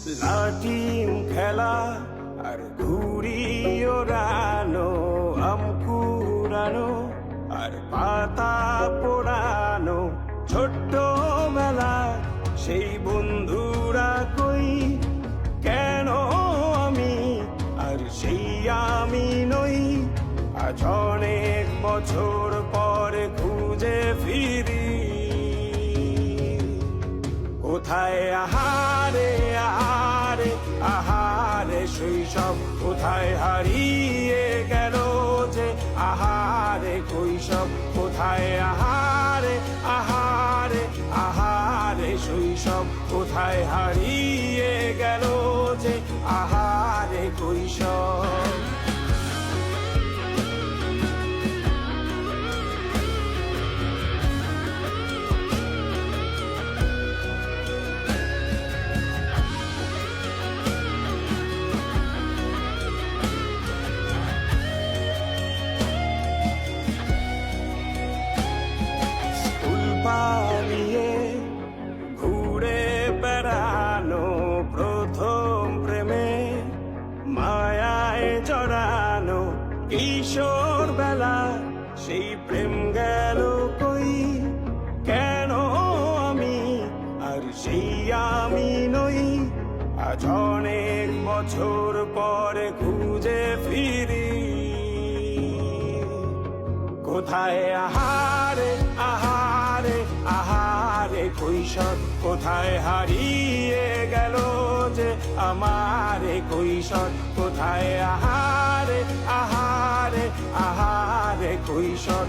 লাটিম খেলা আর ঘুড়ি ওড়ানো, আম কুড়ানো আর পাতা পোড়ানো, ছোট্ট মেলা সেই বন্ধুরা কই, কেন আমি আর সেই আমি নই। আজ অনেক বছর পরে খুঁজে ফিরি, কোথায় আহারে আহারে আহারে শৈশব, কোথায় হারিয়ে গেল যে আহারে কৈশব, কোথায় আহারে আহারে আহারে শৈশব, কোথায় হারিয়ে গেল যে আহারে কৈশব। পালিয়ে ঘুরে বেড়ানো, প্রথম প্রেমে মায়ায় জড়ানো, কিশোর বেলা সেই প্রেম গেল কই, কেন আমি আর সেই আমি নই। আজ অনেক বছর পরে খুঁজে ফিরি, কোথায় আহারে আহারে আহারে কৈশোর, কোথায় হারিয়ে গেল যে আমারে কৈশোর, কোথায় আহারে আহারে আহারে কৈশোর।